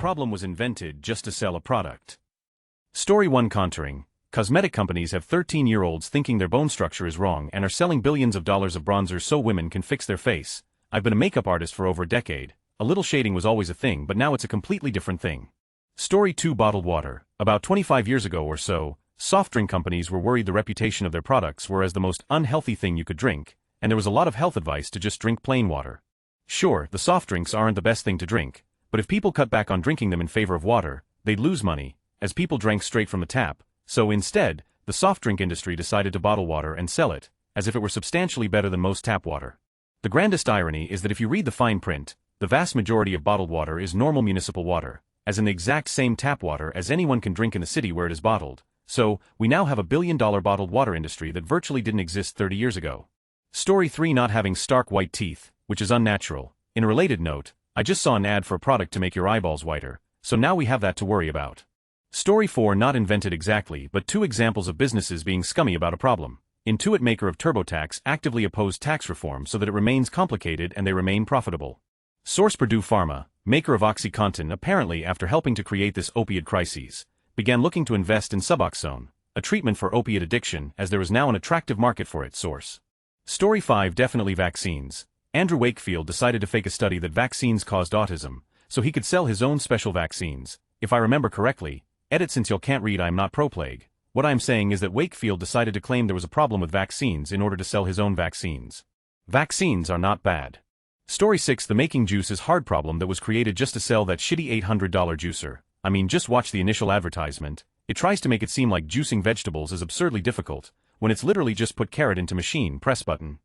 problem was invented just to sell a product. Story 1. Contouring. Cosmetic companies have 13-year-olds thinking their bone structure is wrong and are selling billions of dollars of bronzers so women can fix their face. I've been a makeup artist for over a decade. A little shading was always a thing, but now it's a completely different thing. Story 2. Bottled water. About 25 years ago or so, soft drink companies were worried the reputation of their products were as the most unhealthy thing you could drink, and there was a lot of health advice to just drink plain water. Sure, the soft drinks aren't the best thing to drink, but if people cut back on drinking them in favor of water, they'd lose money, as people drank straight from the tap. So instead, the soft drink industry decided to bottle water and sell it, as if it were substantially better than most tap water. The grandest irony is that if you read the fine print, the vast majority of bottled water is normal municipal water, as in the exact same tap water as anyone can drink in the city where it is bottled. So, we now have a billion-dollar bottled water industry that virtually didn't exist 30 years ago. Story 3. Not having stark white teeth, which is unnatural. In a related note, I just saw an ad for a product to make your eyeballs whiter, so now we have that to worry about. Story 4. Not invented exactly, but 2 examples of businesses being scummy about a problem. Intuit, maker of TurboTax, actively opposed tax reform so that it remains complicated and they remain profitable. Source: Purdue Pharma, maker of OxyContin, apparently after helping to create this opiate crisis, began looking to invest in Suboxone, a treatment for opiate addiction, as there is now an attractive market for it. Source. Story 5. Definitely vaccines. Andrew Wakefield decided to fake a study that vaccines caused autism, so he could sell his own special vaccines. If I remember correctly, edit since y'all can't read, I'm not pro-plague. What I'm saying is that Wakefield decided to claim there was a problem with vaccines in order to sell his own vaccines. Vaccines are not bad. Story 6. The making juice is hard problem that was created just to sell that shitty $800 juicer. I mean, just watch the initial advertisement. It tries to make it seem like juicing vegetables is absurdly difficult, when it's literally just put carrot into machine, press button.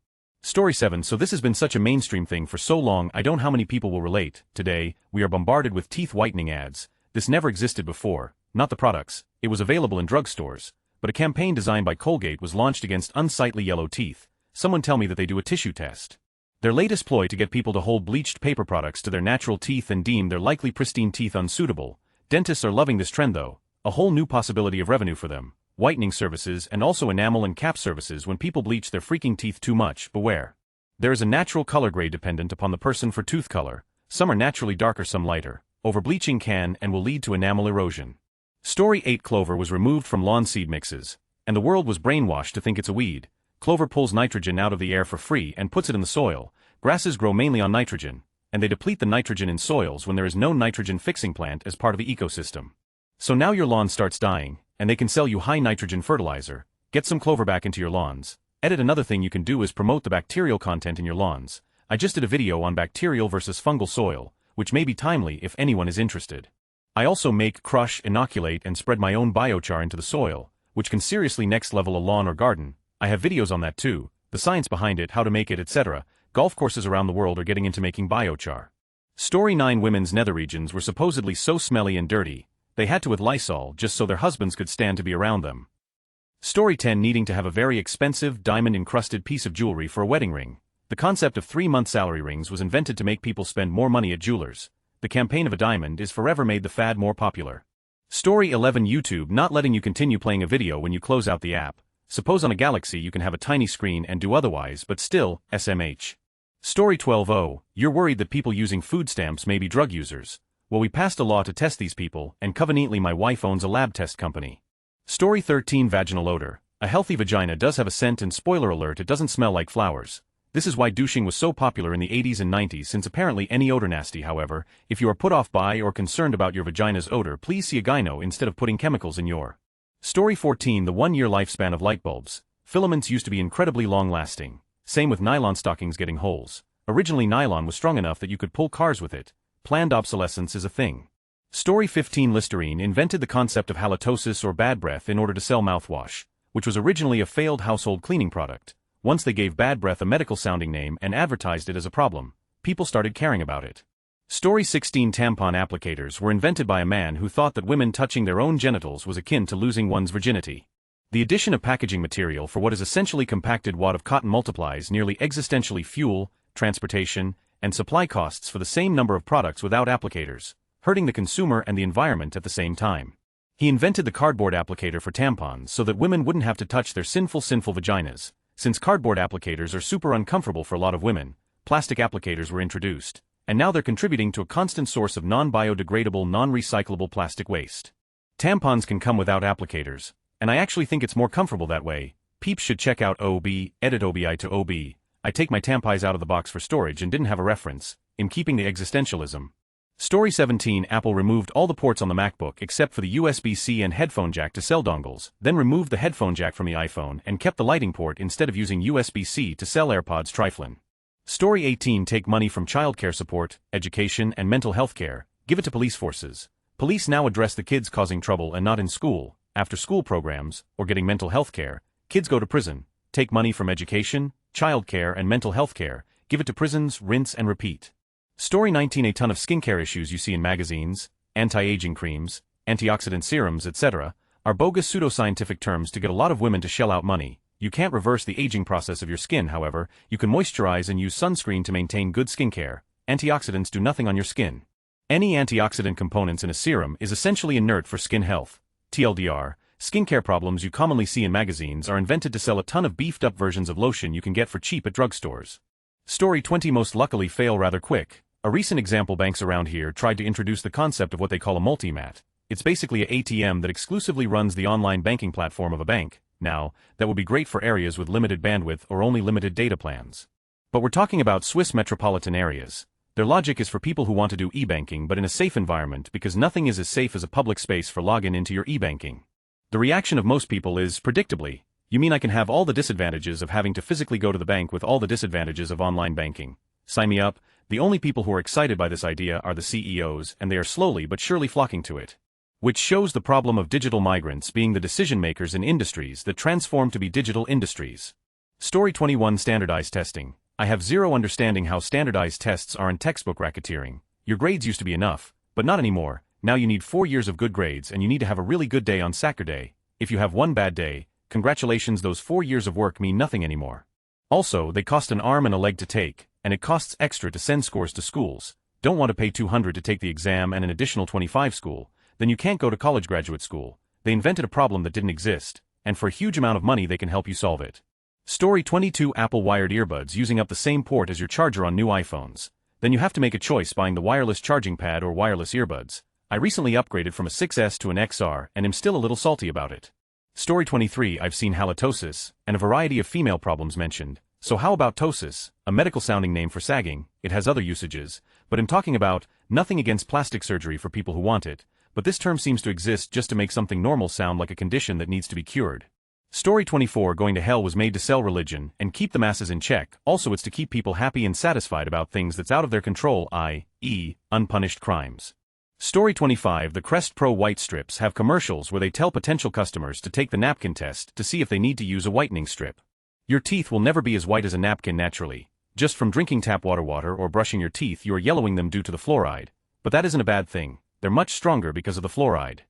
Story 7. So this has been such a mainstream thing for so long, I don't know how many people will relate. Today, we are bombarded with teeth whitening ads. This never existed before, not the products, it was available in drugstores, but a campaign designed by Colgate was launched against unsightly yellow teeth. Someone tell me that they do a tissue test. Their latest ploy to get people to hold bleached paper products to their natural teeth and deem their likely pristine teeth unsuitable. Dentists are loving this trend though, a whole new possibility of revenue for them. Whitening services and also enamel and cap services when people bleach their freaking teeth too much. Beware. There is a natural color grade dependent upon the person for tooth color. Some are naturally darker, some lighter. Overbleaching can and will lead to enamel erosion. Story 8. Clover was removed from lawn seed mixes, and the world was brainwashed to think it's a weed. Clover pulls nitrogen out of the air for free and puts it in the soil. Grasses grow mainly on nitrogen, and they deplete the nitrogen in soils when there is no nitrogen fixing plant as part of the ecosystem. So now your lawn starts dying, and they can sell you high nitrogen fertilizer. Get some clover back into your lawns. Edit. Another thing you can do is promote the bacterial content in your lawns. I just did a video on bacterial versus fungal soil, which may be timely if anyone is interested. I also make, crush, inoculate and spread my own biochar into the soil, which can seriously next level a lawn or garden. I have videos on that too, the science behind it, how to make it, etc. Golf courses around the world are getting into making biochar. Story 9. Women's nether regions were supposedly so smelly and dirty, they had to with Lysol just so their husbands could stand to be around them. Story 10. Needing to have a very expensive, diamond-encrusted piece of jewelry for a wedding ring. The concept of 3-month salary rings was invented to make people spend more money at jewelers. The campaign of a diamond is forever made the fad more popular. Story 11. YouTube not letting you continue playing a video when you close out the app. Suppose on a Galaxy you can have a tiny screen and do otherwise, but still, SMH. Story 12. Oh, you're worried that people using food stamps may be drug users. Well, we passed a law to test these people, and conveniently my wife owns a lab test company. Story 13. Vaginal odor. A healthy vagina does have a scent, and spoiler alert, it doesn't smell like flowers. This is why douching was so popular in the 80s and 90s, since apparently any odor nasty. However, if you are put off by or concerned about your vagina's odor, please see a gyno instead of putting chemicals in your. Story 14. The 1-year lifespan of light bulbs. Filaments used to be incredibly long-lasting. Same with nylon stockings getting holes. Originally nylon was strong enough that you could pull cars with it. Planned obsolescence is a thing. Story 15. Listerine invented the concept of halitosis or bad breath in order to sell mouthwash, which was originally a failed household cleaning product. Once they gave bad breath a medical-sounding name and advertised it as a problem, people started caring about it. Story 16. Tampon applicators were invented by a man who thought that women touching their own genitals was akin to losing one's virginity. The addition of packaging material for what is essentially compacted wad of cotton multiplies nearly existentially fuel, transportation, and supply costs for the same number of products without applicators, hurting the consumer and the environment at the same time. He invented the cardboard applicator for tampons so that women wouldn't have to touch their sinful vaginas. Since cardboard applicators are super uncomfortable for a lot of women, plastic applicators were introduced. and now they're contributing to a constant source of non-biodegradable, non-recyclable plastic waste. Tampons can come without applicators, and I actually think it's more comfortable that way. Peeps should check out edit OBI to OB. I take my tampons out of the box for storage and didn't have a reference. In keeping the existentialism. Story 17. Apple removed all the ports on the MacBook except for the USB-C and headphone jack to sell dongles, then removed the headphone jack from the iPhone and kept the lighting port instead of using USB-C to sell AirPods. Triflin'. Story 18. Take money from childcare support, education and mental health care, give it to police forces. Police now address the kids causing trouble and not in school, after school programs, or getting mental health care. Kids go to prison. Take money from education, childcare and mental health care, give it to prisons, rinse and repeat. Story 19. A ton of skincare issues you see in magazines, anti-aging creams, antioxidant serums, etc., are bogus pseudoscientific terms to get a lot of women to shell out money. You can't reverse the aging process of your skin, however, you can moisturize and use sunscreen to maintain good skincare. Antioxidants do nothing on your skin. Any antioxidant components in a serum is essentially inert for skin health. TLDR, skincare problems you commonly see in magazines are invented to sell a ton of beefed-up versions of lotion you can get for cheap at drugstores. Story 20. Most luckily fail rather quick. A recent example: banks around here tried to introduce the concept of what they call a multi-mat. It's basically a ATM that exclusively runs the online banking platform of a bank. Now, that would be great for areas with limited bandwidth or only limited data plans. But we're talking about Swiss metropolitan areas. Their logic is for people who want to do e-banking but in a safe environment, because nothing is as safe as a public space for login into your e-banking. The reaction of most people is, predictably, you mean I can have all the disadvantages of having to physically go to the bank with all the disadvantages of online banking? Sign me up. The only people who are excited by this idea are the CEOs, and they are slowly but surely flocking to it. Which shows the problem of digital migrants being the decision-makers in industries that transform to be digital industries. Story 21. Standardized testing. I have zero understanding how standardized tests are in textbook racketeering. Your grades used to be enough, but not anymore. Now you need 4 years of good grades and you need to have a really good day on Saturday. If you have one bad day, congratulations, those 4 years of work mean nothing anymore. Also, they cost an arm and a leg to take, and it costs extra to send scores to schools. Don't want to pay $200 to take the exam and an additional $25 school, then you can't go to college graduate school. They invented a problem that didn't exist, and for a huge amount of money they can help you solve it. Story 22. Apple wired earbuds using up the same port as your charger on new iPhones. Then you have to make a choice buying the wireless charging pad or wireless earbuds. I recently upgraded from a 6S to an XR and am still a little salty about it. Story 23. I've seen halitosis, and a variety of female problems mentioned. So how about ptosis, a medical sounding name for sagging? It has other usages, but I'm talking about, nothing against plastic surgery for people who want it, but this term seems to exist just to make something normal sound like a condition that needs to be cured. Story 24. Going to hell was made to sell religion and keep the masses in check. Also, it's to keep people happy and satisfied about things that's out of their control, i.e., unpunished crimes. Story 25. The Crest Pro white strips have commercials where they tell potential customers to take the napkin test to see if they need to use a whitening strip. Your teeth will never be as white as a napkin naturally. Just from drinking tap water or brushing your teeth, you are yellowing them due to the fluoride. But that isn't a bad thing. They're much stronger because of the fluoride.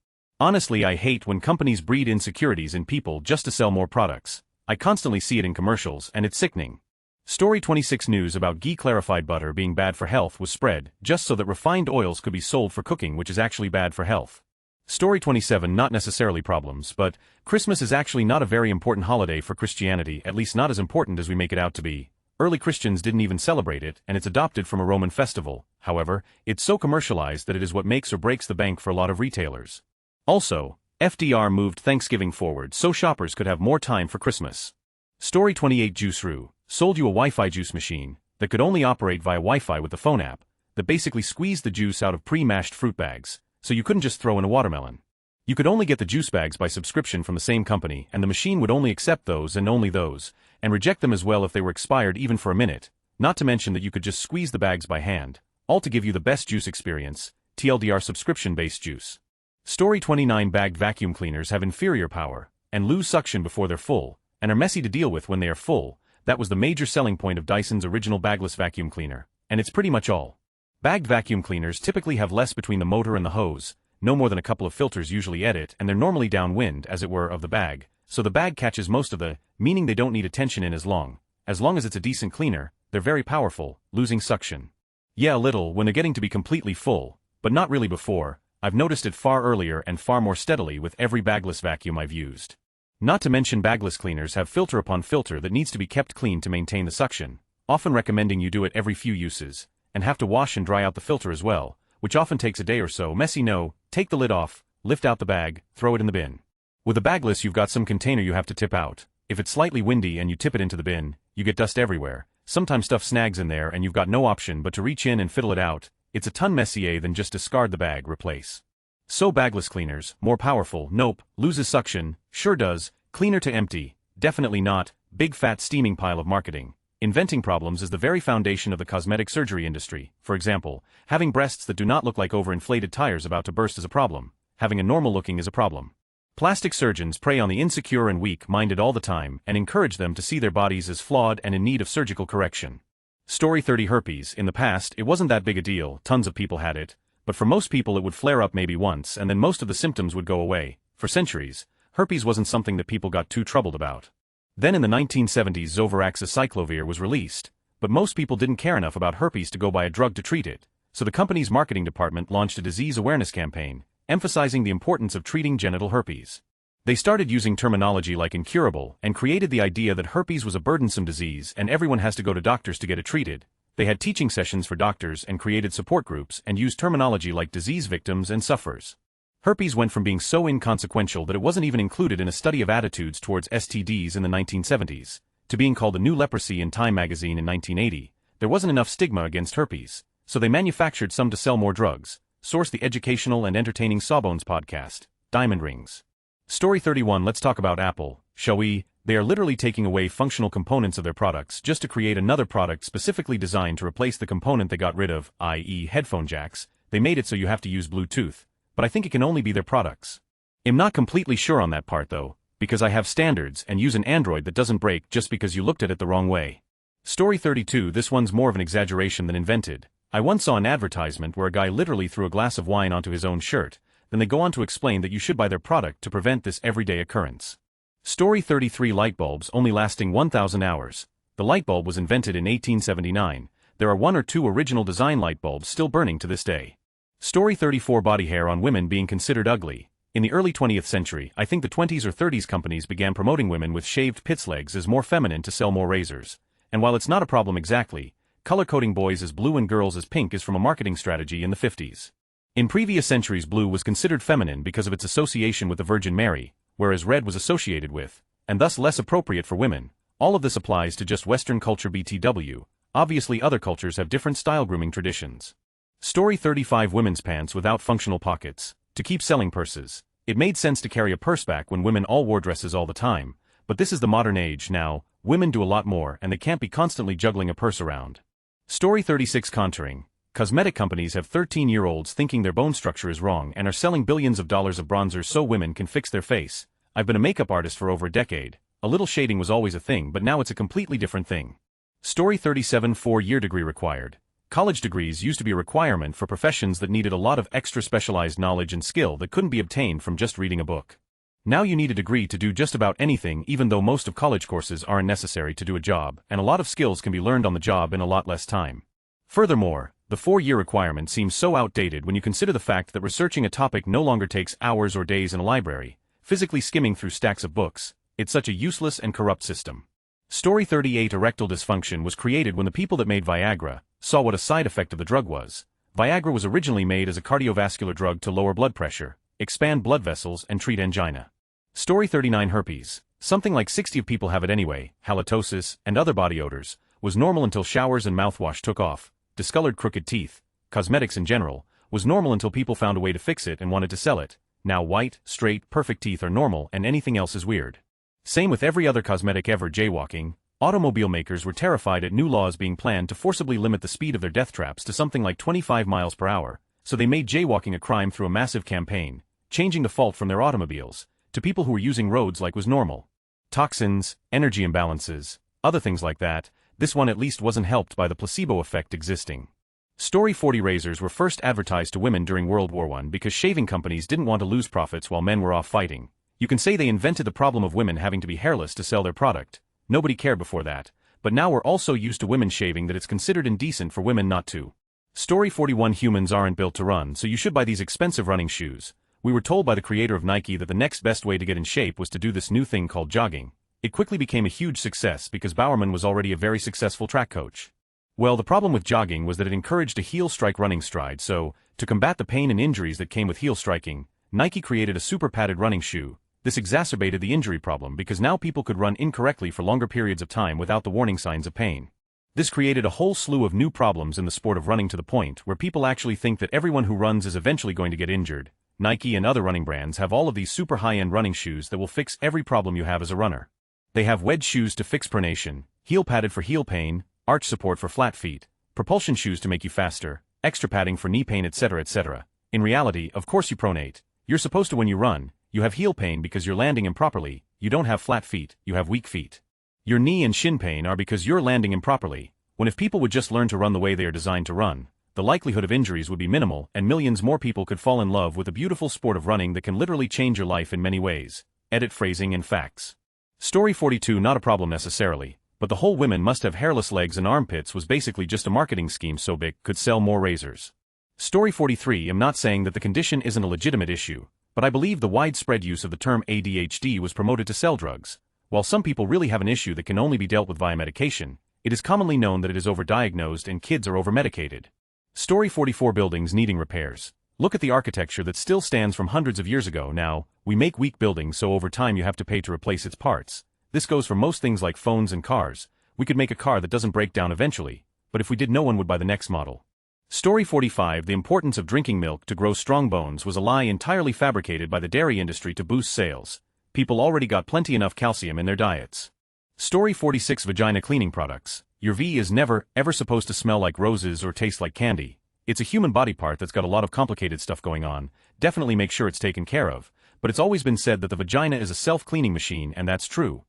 Honestly, I hate when companies breed insecurities in people just to sell more products. I constantly see it in commercials and it's sickening. Story 26. News about ghee clarified butter being bad for health was spread just so that refined oils could be sold for cooking, which is actually bad for health. Story 27. Not necessarily problems, but Christmas is actually not a very important holiday for Christianity, at least not as important as we make it out to be. Early Christians didn't even celebrate it, and it's adopted from a Roman festival. However, it's so commercialized that it is what makes or breaks the bank for a lot of retailers. Also, FDR moved Thanksgiving forward so shoppers could have more time for Christmas. Story 28. Juiceroo sold you a Wi-Fi juice machine that could only operate via Wi-Fi with the phone app that basically squeezed the juice out of pre-mashed fruit bags, so you couldn't just throw in a watermelon. You could only get the juice bags by subscription from the same company, and the machine would only accept those and only those, and reject them as well if they were expired even for a minute, not to mention that you could just squeeze the bags by hand, all to give you the best juice experience. TLDR subscription-based juice. Story 29. Bagged vacuum cleaners have inferior power, and lose suction before they're full, and are messy to deal with when they are full. That was the major selling point of Dyson's original bagless vacuum cleaner, and it's pretty much all. Bagged vacuum cleaners typically have less between the motor and the hose, no more than a couple of filters usually edit, and they're normally downwind, as it were, of the bag, so the bag catches most of the, meaning they don't need attention in as long as it's a decent cleaner. They're very powerful, losing suction. Yeah, a little when they're getting to be completely full, but not really before. I've noticed it far earlier and far more steadily with every bagless vacuum I've used. Not to mention bagless cleaners have filter upon filter that needs to be kept clean to maintain the suction, often recommending you do it every few uses, and have to wash and dry out the filter as well, which often takes a day or so. Messy? No. Take the lid off, lift out the bag, throw it in the bin. With a bagless, you've got some container you have to tip out. If it's slightly windy and you tip it into the bin, you get dust everywhere. Sometimes stuff snags in there and you've got no option but to reach in and fiddle it out. It's a ton messier than just discard the bag, replace. So bagless cleaners, more powerful? Nope. Loses suction? Sure does. Cleaner to empty? Definitely not. Big fat steaming pile of marketing. Inventing problems is the very foundation of the cosmetic surgery industry. For example, having breasts that do not look like overinflated tires about to burst is a problem. Having a normal looking is a problem. Plastic surgeons prey on the insecure and weak-minded all the time and encourage them to see their bodies as flawed and in need of surgical correction. Story 30. Herpes. In the past, it wasn't that big a deal, tons of people had it, but for most people it would flare up maybe once and then most of the symptoms would go away. For centuries, herpes wasn't something that people got too troubled about. Then in the 1970s Zovirax acyclovir was released, but most people didn't care enough about herpes to go buy a drug to treat it, so the company's marketing department launched a disease awareness campaign, emphasizing the importance of treating genital herpes. They started using terminology like incurable and created the idea that herpes was a burdensome disease and everyone has to go to doctors to get it treated. They had teaching sessions for doctors and created support groups and used terminology like disease victims and sufferers. Herpes went from being so inconsequential that it wasn't even included in a study of attitudes towards STDs in the 1970s, to being called a new leprosy in Time magazine in 1980. There wasn't enough stigma against herpes, so they manufactured some to sell more drugs. Source: the educational and entertaining Sawbones podcast. Diamond rings. Story 31. Let's talk about Apple, shall we? They are literally taking away functional components of their products just to create another product specifically designed to replace the component they got rid of, i.e. headphone jacks. They made it so you have to use Bluetooth, but I think it can only be their products. I'm not completely sure on that part though, because I have standards and use an Android that doesn't break just because you looked at it the wrong way. Story 32. This one's more of an exaggeration than invented. I once saw an advertisement where a guy literally threw a glass of wine onto his own shirt, then they go on to explain that you should buy their product to prevent this everyday occurrence. Story 33. Light bulbs only lasting 1,000 hours. The light bulb was invented in 1879. There are 1 or 2 original design light bulbs still burning to this day. Story 34. Body hair on women being considered ugly. In the early 20th century, I think the 20s or 30s companies began promoting women with shaved pits legs as more feminine to sell more razors. And while it's not a problem exactly, color-coding boys as blue and girls as pink is from a marketing strategy in the 50s. In previous centuries, blue was considered feminine because of its association with the Virgin Mary, whereas red was associated with, and thus less appropriate for women. All of this applies to just Western culture BTW. Obviously other cultures have different style grooming traditions. Story 35. Women's pants without functional pockets. To keep selling purses. It made sense to carry a purse back when women all wore dresses all the time, but this is the modern age now. Women do a lot more and they can't be constantly juggling a purse around. Story 36. Contouring. Cosmetic companies have 13-year-olds thinking their bone structure is wrong and are selling billions of dollars of bronzers so women can fix their face. I've been a makeup artist for over a decade. A little shading was always a thing, but now it's a completely different thing. Story 37. 4-year degree required. College degrees used to be a requirement for professions that needed a lot of extra specialized knowledge and skill that couldn't be obtained from just reading a book. Now you need a degree to do just about anything, even though most of college courses aren't necessary to do a job, and a lot of skills can be learned on the job in a lot less time. Furthermore, the 4-year requirement seems so outdated when you consider the fact that researching a topic no longer takes hours or days in a library, physically skimming through stacks of books. It's such a useless and corrupt system. Story 38. Erectile dysfunction was created when the people that made Viagra saw what a side effect of the drug was. Viagra was originally made as a cardiovascular drug to lower blood pressure, expand blood vessels, and treat angina. Story 39. Herpes. Something like 60 of people have it anyway. Halitosis and other body odors was normal until showers and mouthwash took off. Discolored crooked teeth, cosmetics in general, was normal until people found a way to fix it and wanted to sell it. Now white, straight, perfect teeth are normal and anything else is weird. Same with every other cosmetic ever. Jaywalking. Automobile makers were terrified at new laws being planned to forcibly limit the speed of their death traps to something like 25 miles per hour, so they made jaywalking a crime through a massive campaign, changing the fault from their automobiles to people who were using roads like was normal. Toxins, energy imbalances, other things like that. This one at least wasn't helped by the placebo effect existing. Story 40. Razors were first advertised to women during World War I because shaving companies didn't want to lose profits while men were off fighting. You can say they invented the problem of women having to be hairless to sell their product. Nobody cared before that, but now we're all so used to women shaving that it's considered indecent for women not to. Story 41. Humans aren't built to run, so you should buy these expensive running shoes. We were told by the creator of Nike that the next best way to get in shape was to do this new thing called jogging. It quickly became a huge success because Bowerman was already a very successful track coach. Well, the problem with jogging was that it encouraged a heel-strike running stride, so, to combat the pain and injuries that came with heel striking, Nike created a super padded running shoe. This exacerbated the injury problem because now people could run incorrectly for longer periods of time without the warning signs of pain. This created a whole slew of new problems in the sport of running to the point where people actually think that everyone who runs is eventually going to get injured. Nike and other running brands have all of these super high-end running shoes that will fix every problem you have as a runner. They have wedge shoes to fix pronation, heel padded for heel pain, arch support for flat feet, propulsion shoes to make you faster, extra padding for knee pain, etc., etc. In reality, of course you pronate. You're supposed to when you run. You have heel pain because you're landing improperly. You don't have flat feet, you have weak feet. Your knee and shin pain are because you're landing improperly. When if people would just learn to run the way they are designed to run, the likelihood of injuries would be minimal and millions more people could fall in love with a beautiful sport of running that can literally change your life in many ways. Edit phrasing and facts. Story 42. Not a problem necessarily, but the whole women must have hairless legs and armpits was basically just a marketing scheme so big could sell more razors. Story 43. I'm not saying that the condition isn't a legitimate issue, but I believe the widespread use of the term ADHD was promoted to sell drugs. While some people really have an issue that can only be dealt with via medication, it is commonly known that it is overdiagnosed and kids are overmedicated. Story 44. Buildings needing repairs. Look at the architecture that still stands from hundreds of years ago. Now, we make weak buildings so over time you have to pay to replace its parts. This goes for most things like phones and cars. We could make a car that doesn't break down eventually, but if we did, no one would buy the next model. Story 45. The importance of drinking milk to grow strong bones was a lie entirely fabricated by the dairy industry to boost sales. People already got plenty enough calcium in their diets. Story 46. Vagina cleaning products. Your V is never, ever supposed to smell like roses or taste like candy. It's a human body part that's got a lot of complicated stuff going on. Definitely make sure it's taken care of, but it's always been said that the vagina is a self-cleaning machine, and that's true.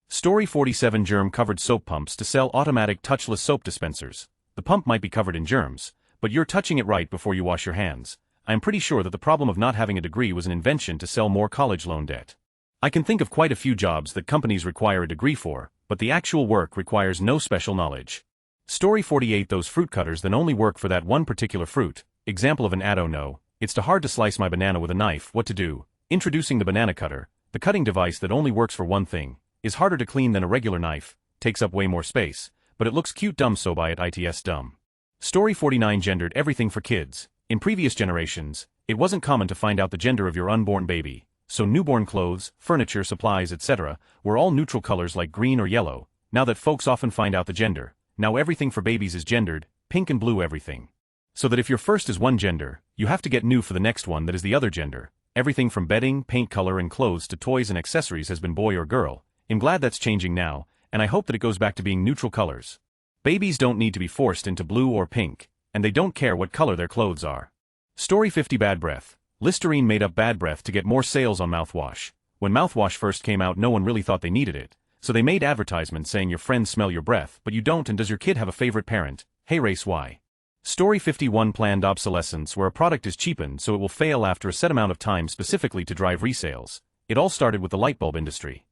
Story 47. Germ-covered soap pumps to sell automatic touchless soap dispensers. The pump might be covered in germs, but you're touching it right before you wash your hands. I'm pretty sure that the problem of not having a degree was an invention to sell more college loan debt. I can think of quite a few jobs that companies require a degree for, but the actual work requires no special knowledge. Story 48. Those fruit cutters that only work for that one particular fruit. Example of an ad. Oh no, it's too hard to slice my banana with a knife. What to do? Introducing the banana cutter, the cutting device that only works for one thing, is harder to clean than a regular knife, takes up way more space, but it looks cute. Dumb, so buy it. It's dumb. Story 49. Gendered everything for kids. In previous generations, it wasn't common to find out the gender of your unborn baby, so newborn clothes, furniture, supplies, etc. were all neutral colors like green or yellow. Now that folks often find out the gender, now everything for babies is gendered, pink and blue everything. So that if your first is one gender, you have to get new for the next one that is the other gender. Everything from bedding, paint color and clothes to toys and accessories has been boy or girl. I'm glad that's changing now, and I hope that it goes back to being neutral colors. Babies don't need to be forced into blue or pink, and they don't care what color their clothes are. Story 50. Bad breath. Listerine made up bad breath to get more sales on mouthwash. When mouthwash first came out, no one really thought they needed it, so they made advertisements saying your friends smell your breath, but you don't. And does your kid have a favorite parent? Hey, race Y. Story 51. Planned obsolescence, where a product is cheapened so it will fail after a set amount of time specifically to drive resales. It all started with the light bulb industry.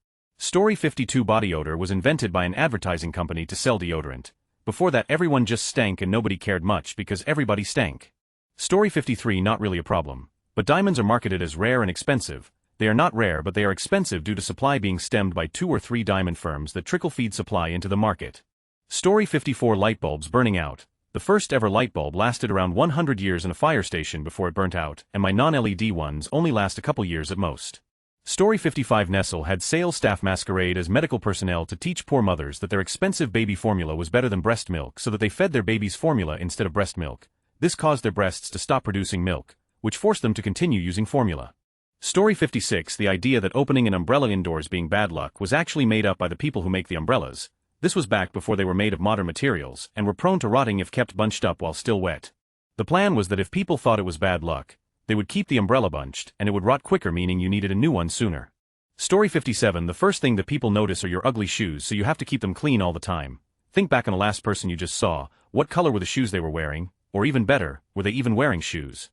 Story 52. Body odor was invented by an advertising company to sell deodorant. Before that, everyone just stank and nobody cared much because everybody stank. Story 53. Not really a problem. But diamonds are marketed as rare and expensive. They are not rare, but they are expensive due to supply being stemmed by 2 or 3 diamond firms that trickle-feed supply into the market. Story 54. Light bulbs burning out. The first ever light bulb lasted around 100 years in a fire station before it burnt out, and my non-LED ones only last a couple years at most. Story 55. Nestle had sales staff masquerade as medical personnel to teach poor mothers that their expensive baby formula was better than breast milk, so that they fed their babies formula instead of breast milk. This caused their breasts to stop producing milk, which forced them to continue using formula. Story 56. The idea that opening an umbrella indoors being bad luck was actually made up by the people who make the umbrellas. This was back before they were made of modern materials and were prone to rotting if kept bunched up while still wet. The plan was that if people thought it was bad luck, they would keep the umbrella bunched and it would rot quicker, meaning you needed a new one sooner. Story 57. The first thing that people notice are your ugly shoes, so you have to keep them clean all the time. Think back on the last person you just saw. What color were the shoes they were wearing? Or even better, were they even wearing shoes?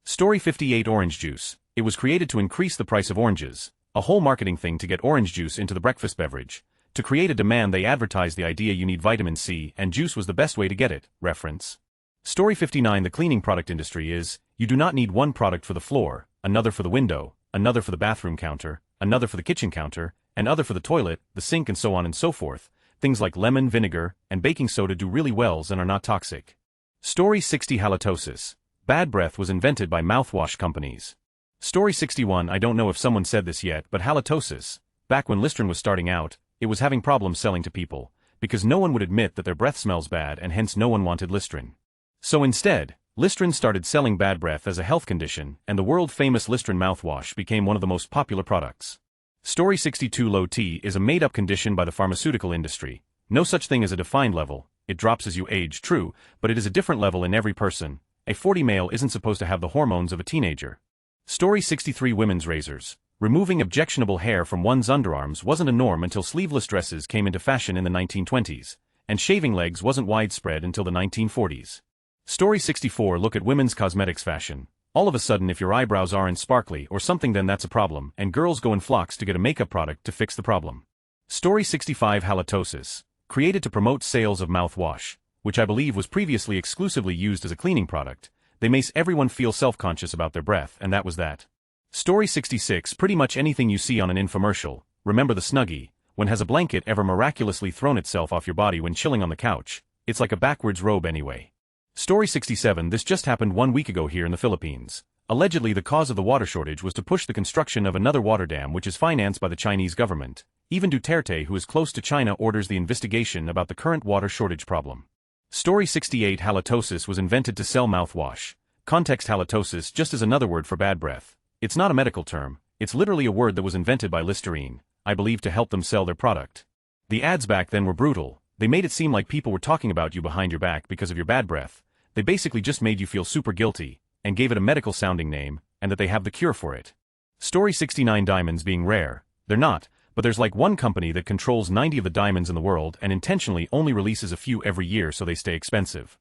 Story 58. Orange juice. It was created to increase the price of oranges, a whole marketing thing to get orange juice into the breakfast beverage. To create a demand, they advertised the idea you need vitamin C and juice was the best way to get it. Reference. Story 59. The cleaning product industry is, you do not need one product for the floor, another for the window, another for the bathroom counter, another for the kitchen counter, and other for the toilet, the sink and so on and so forth. things like lemon, vinegar, and baking soda do really well and are not toxic. Story 60 Halitosis. Bad breath was invented by mouthwash companies. Story 61 I don't know if someone said this yet, but halitosis, back when Listerine was starting out, it was having problems selling to people, because no one would admit that their breath smells bad and hence no one wanted Listerine. So instead, Listerine started selling bad breath as a health condition, and the world-famous Listerine mouthwash became one of the most popular products. Story 62 Low T is a made-up condition by the pharmaceutical industry. No such thing as a defined level, it drops as you age, true, but it is a different level in every person. A 40 male isn't supposed to have the hormones of a teenager. Story 63 Women's razors. Removing objectionable hair from one's underarms wasn't a norm until sleeveless dresses came into fashion in the 1920s, and shaving legs wasn't widespread until the 1940s. Story 64 Look at women's cosmetics fashion. All of a sudden if your eyebrows aren't sparkly or something then that's a problem, and girls go in flocks to get a makeup product to fix the problem. Story 65 Halitosis. Created to promote sales of mouthwash, which I believe was previously exclusively used as a cleaning product, they make everyone feel self-conscious about their breath, and that was that. Story 66 Pretty much anything you see on an infomercial, remember the Snuggie, when has a blanket ever miraculously thrown itself off your body when chilling on the couch? It's like a backwards robe anyway. Story 67 This just happened 1 week ago here in the Philippines. Allegedly the cause of the water shortage was to push the construction of another water dam which is financed by the Chinese government. Even Duterte, who is close to China, orders the investigation about the current water shortage problem. Story 68 Halitosis was invented to sell mouthwash. Context halitosis just is another word for bad breath. It's not a medical term, it's literally a word that was invented by Listerine, I believe to help them sell their product. The ads back then were brutal. They made it seem like people were talking about you behind your back because of your bad breath. They basically just made you feel super guilty, and gave it a medical-sounding name, and that they have the cure for it. Story 69 Diamonds being rare. They're not, but there's like one company that controls 90 of the diamonds in the world and intentionally only releases a few every year so they stay expensive.